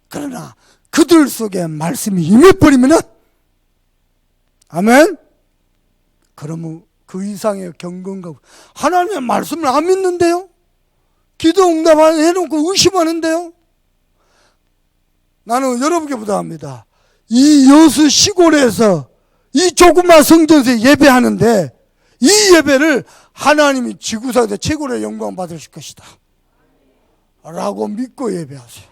그러나 그들 속에 말씀이 임해버리면은 아멘. 그러면 그 이상의 경건과 하나님의 말씀을 안 믿는데요. 기도 응답 해놓고 의심하는데요. 나는 여러분께 부탁합니다. 이 여수 시골에서 이 조그만 성전에서 예배하는데 이 예배를 하나님이 지구상에서 최고의 영광 받으실 것이다 라고 믿고 예배하세요.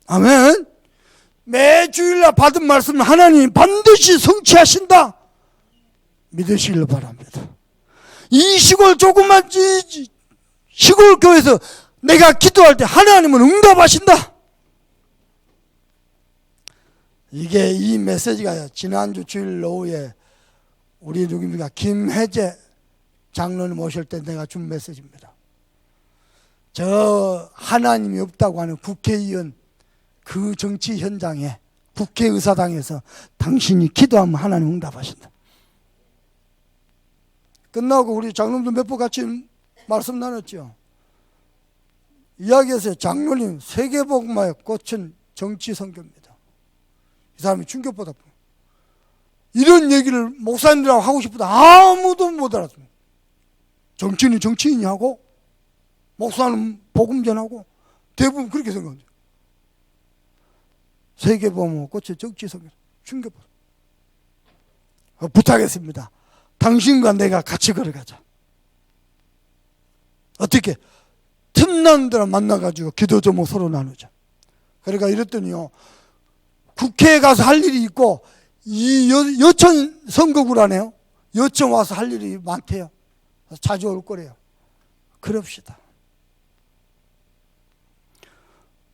아멘. 매 주일날 받은 말씀은 하나님이 반드시 성취하신다 믿으시길 바랍니다. 이 시골 조그만 시골 교회에서 내가 기도할 때 하나님은 응답하신다. 이게 이 메시지가 지난주 주일 오후에 우리 누굽니까 김혜재 장로님 오실 때 내가 준 메시지입니다. 저 하나님이 없다고 하는 국회의원 그 정치 현장에 국회의사당에서 당신이 기도하면 하나님 응답하신다. 끝나고 우리 장로님도 몇 번 같이 말씀 나눴죠. 이야기했어요. 장로님 세계복음화에 꽂힌 정치 선교입니다. 이 사람이 충격받았고 이런 얘기를 목사님들하고 하고 싶어도 아무도 못 알았습니다. 정치인은 정치인이 하고 목사는 복음 전하고 대부분 그렇게 생각합니다. 세계보험 꽃의 정치성에 충격받아. 부탁했습니다. 당신과 내가 같이 걸어가자. 어떻게? 틈나는 데를 만나가지고 기도 제목 서로 나누자. 그러니까 이랬더니요, 국회에 가서 할 일이 있고 이 여천 선거구라네요. 여천 와서 할 일이 많대요. 자주 올 거래요. 그럽시다.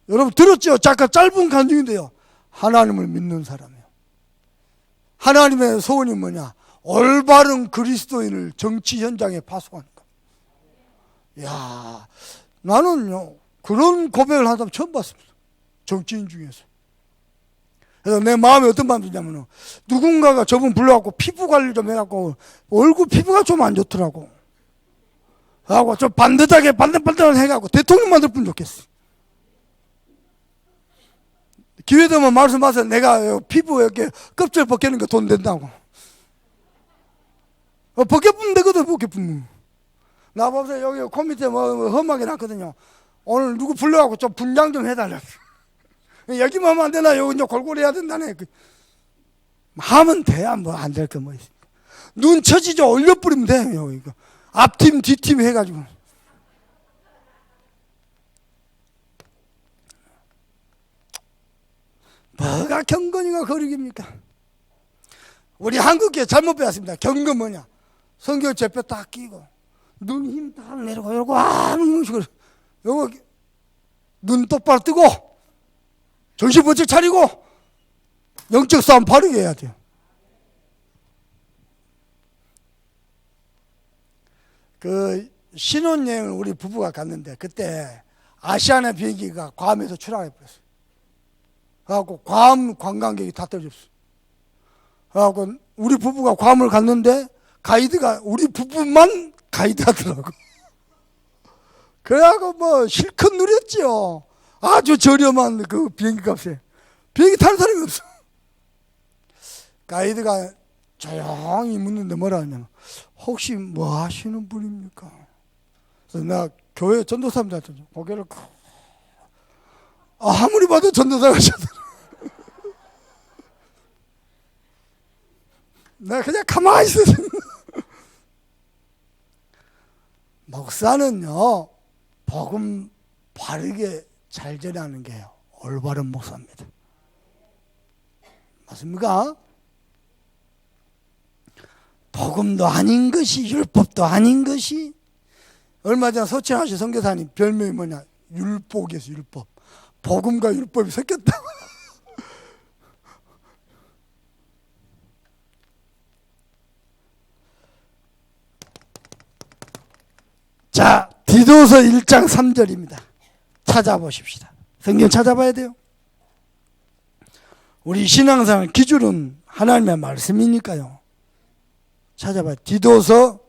여러분 들었죠? 잠깐 짧은 간증인데요, 하나님을 믿는 사람이에요. 하나님의 소원이 뭐냐? 올바른 그리스도인을 정치 현장에 파송하는 거. 야, 나는요 그런 고백을 하는 사람 처음 봤습니다. 정치인 중에서. 그래서 내 마음에 어떤 마음이 드냐면은, 누군가가 저분 불러갖고 피부 관리 좀 해갖고 얼굴 피부가 좀 안 좋더라고 하고 좀 반듯하게 반듯반듯 해갖고 대통령 만들면 좋겠어. 기회 되면 말씀하세요. 내가 피부 이렇게 껍질 벗기는 거 돈 된다고. 벗겨보면 되거든. 벗겨보면. 나보세요. 여기 코 밑에 뭐 험하게 났거든요. 오늘 누구 불러갖고 좀 분장 좀 해달라. 여기만 하면 안 되나? 여기 이제 골고루 해야 된다네. 하면 돼야 뭐 안 될 거 뭐 있습니까? 눈 처지죠. 올려뿌리면 돼요. 이거 앞팀 뒷팀 해가지고. 뭐가 경건이가 거룩입니까? 우리 한국에 잘못 배웠습니다. 경건 뭐냐? 성경 제뼈 딱 끼고 눈 힘 딱 내리고 이러고 이런 식으로 요거 눈 똑바로 뜨고 정신 번쩍 차리고 영적 싸움 바르게 해야 돼요. 그 신혼여행을 우리 부부가 갔는데 그때 아시아나 비행기가 괌에서 추락해 버렸어요. 그래갖고 괌 관광객이 다 떨어졌어. 그래갖고 우리 부부가 괌을 갔는데 가이드가 우리 부부만 가이드 하더라고. 그래갖고 뭐 실컷 누렸죠. 아주 저렴한 그 비행기 값에. 비행기 타는 사람이 없어. 가이드가 조용히 묻는데 뭐라 하냐면, 혹시 뭐 하시는 분입니까? 그래서 나 교회 전도사님한테 고개를 아무리 봐도 전도사 가셨더라. 내가 그냥 가만히 있었어. 목사는요, 복음 바르게 잘 전하는 게 올바른 목사입니다. 맞습니까? 복음도 아닌 것이, 율법도 아닌 것이. 얼마 전에 서천하시 선교사님 별명이 뭐냐? 율법이었어. 율법. 복음과 율법이 섞였다. 자, 디도서 1장 3절입니다. 찾아보십시다. 성경 찾아봐야 돼요. 우리 신앙생활 기준은 하나님의 말씀이니까요. 찾아봐요. 디도서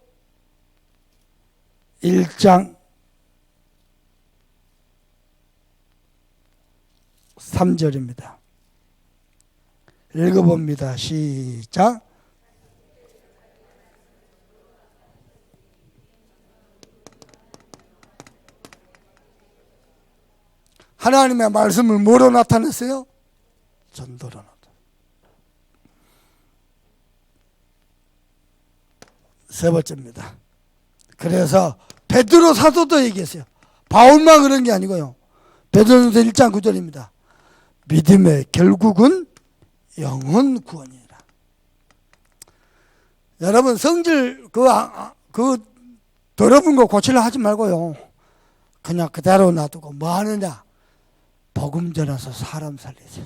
1장 3절입니다. 읽어봅니다. 시작. 하나님의 말씀을 뭐로 나타냈어요? 전도로 나타냈어요. 세 번째입니다. 그래서 베드로 사도도 얘기했어요. 바울만 그런 게 아니고요. 베드로전서 1장 9절입니다. 믿음의 결국은 영혼 구원이라. 여러분 성질 그 더러운 거 고치려 하지 말고요. 그냥 그대로 놔두고 뭐 하느냐? 복음 전해서 사람 살리세요.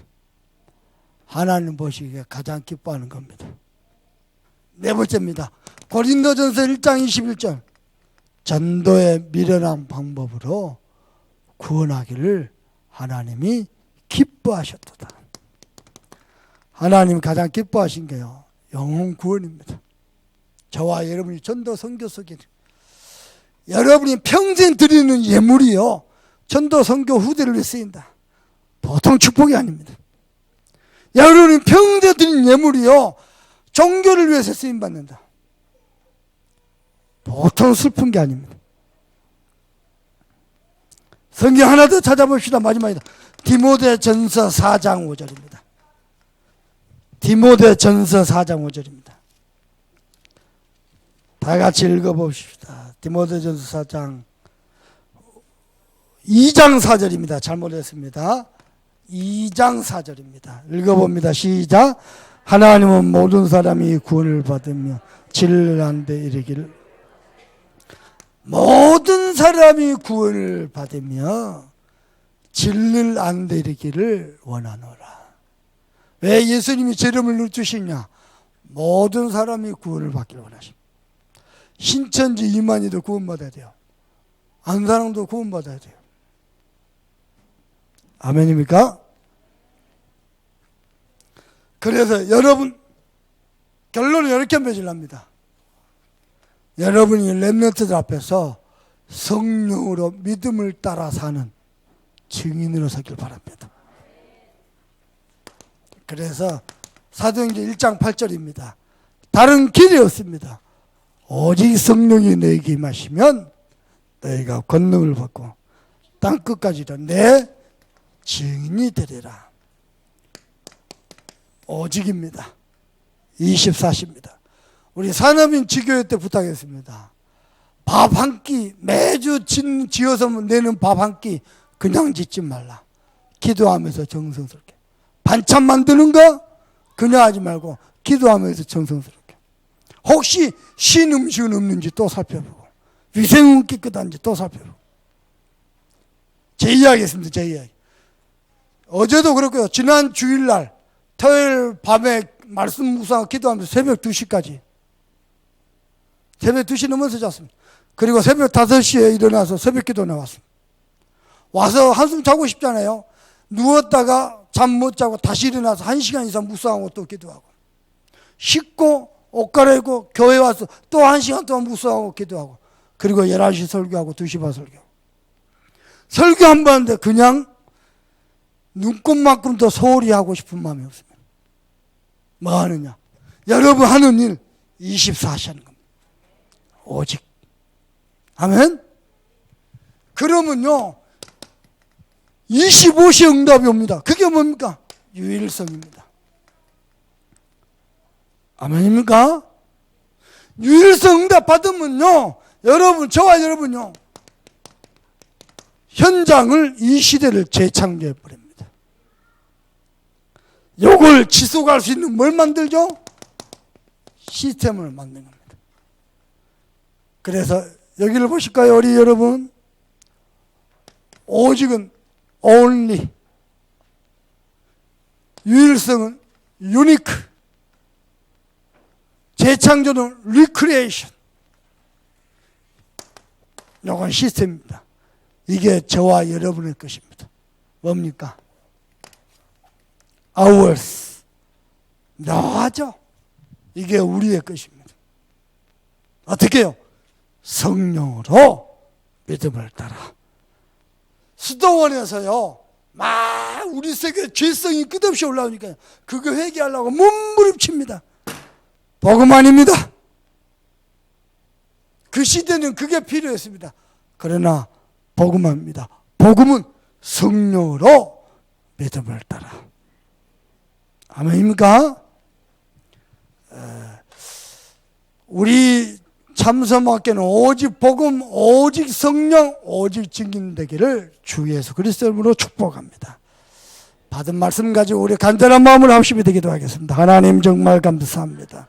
하나님 보시기에 가장 기뻐하는 겁니다. 네 번째입니다. 고린도전서 1장 21절. 전도의 미련한 방법으로 구원하기를 하나님이 기뻐하셨도다. 하나님 가장 기뻐하신 게요, 영혼 구원입니다. 저와 여러분이 전도 선교 속에 여러분이 평생 드리는 예물이요, 전도 선교 후대를 위해 쓰인다. 보통 축복이 아닙니다. 여러분이 평생 드리는 예물이요, 종교를 위해서 쓰임 받는다. 보통 슬픈 게 아닙니다. 성경 하나 더 찾아봅시다. 마지막이다. 디모데전서 4장 5절입니다. 디모데전서 4장 5절입니다. 다 같이 읽어봅시다. 디모데전서 4장 2장 4절입니다. 잘못했습니다. 2장 4절입니다. 읽어봅니다. 시작. 하나님은 모든 사람이 구원을 받으며 진리한 데 이르기를, 모든 사람이 구원을 받으며 진리한 데 이르기를 원하노라. 왜 예수님이 죄름을 늦추시냐? 모든 사람이 구원을 받기를 원하십니다. 신천지 이만희도 구원받아야 돼요. 안사랑도 구원받아야 돼요. 아멘입니까? 그래서 여러분, 결론은 이렇게 맺으랍니다. 여러분이 렘넌트들 앞에서 성령으로 믿음을 따라 사는 증인으로 서길 바랍니다. 그래서 사도행전 1장 8절입니다. 다른 길이 없습니다. 오직 성령이 너에게 임하시면 너희가 권능을 받고 땅끝까지도 내 증인이 되리라. 오직입니다. 24시입니다. 우리 산업인 지교회 때 부탁했습니다. 밥 한 끼, 매주 지어서 내는 밥 한 끼 그냥 짓지 말라. 기도하면서 정성스럽게. 반찬 만드는 거 그냥 하지 말고 기도하면서 정성스럽게. 혹시 신 음식은 없는지 또 살펴보고, 위생은 깨끗한지 또 살펴보고. 제 이야기 했습니다. 제 이야기. 어제도 그렇고요. 지난 주일날 토요일 밤에 말씀 묵상하고 기도하면서 새벽 2시까지, 새벽 2시 넘어서 잤습니다. 그리고 새벽 5시에 일어나서 새벽 기도 나왔습니다. 와서 한숨 자고 싶잖아요. 누웠다가 잠 못 자고 다시 일어나서 1시간 이상 묵상하고 또 기도하고, 씻고 옷 갈아입고 교회 와서 또 1시간 동안 묵상하고 기도하고, 그리고 11시 설교하고 2시 반 설교하고. 설교 한 번 하는데 그냥 눈곱만큼 더 소홀히 하고 싶은 마음이 없습니다. 뭐 하느냐? 여러분 하는 일 24시 하는 겁니다. 오직. 아멘? 그러면요 25시 응답이 옵니다. 그게 뭡니까? 유일성입니다. 아멘입니까? 유일성 응답 받으면요 여러분, 저와 여러분요 현장을, 이 시대를 재창조해 버립니다. 요걸 지속할 수 있는 뭘 만들죠? 시스템을 만든 겁니다. 그래서 여기를 보실까요, 우리 여러분? 오직은 only, 유일성은 unique, 재창조는 recreation. 이건 시스템입니다. 이게 저와 여러분의 것입니다. 뭡니까? ours. 묘하죠? 이게 우리의 것입니다. 어떻게 해요? 성령으로 믿음을 따라. 수도원에서요, 막 우리 세계 죄성이 끝없이 올라오니까 그거 회개하려고 몸부림칩니다. 복음 아닙니다. 그 시대는 그게 필요했습니다. 그러나 복음입니다. 복음은 성령으로 믿음을 따라. 아멘입니까? 우리 참선학교는 오직 복음, 오직 성령, 오직 증인되기를 주 예수 그리스도 이름으로 축복합니다. 받은 말씀 가지고 우리 간절한 마음을 합심이 되기도 하겠습니다. 하나님 정말 감사합니다.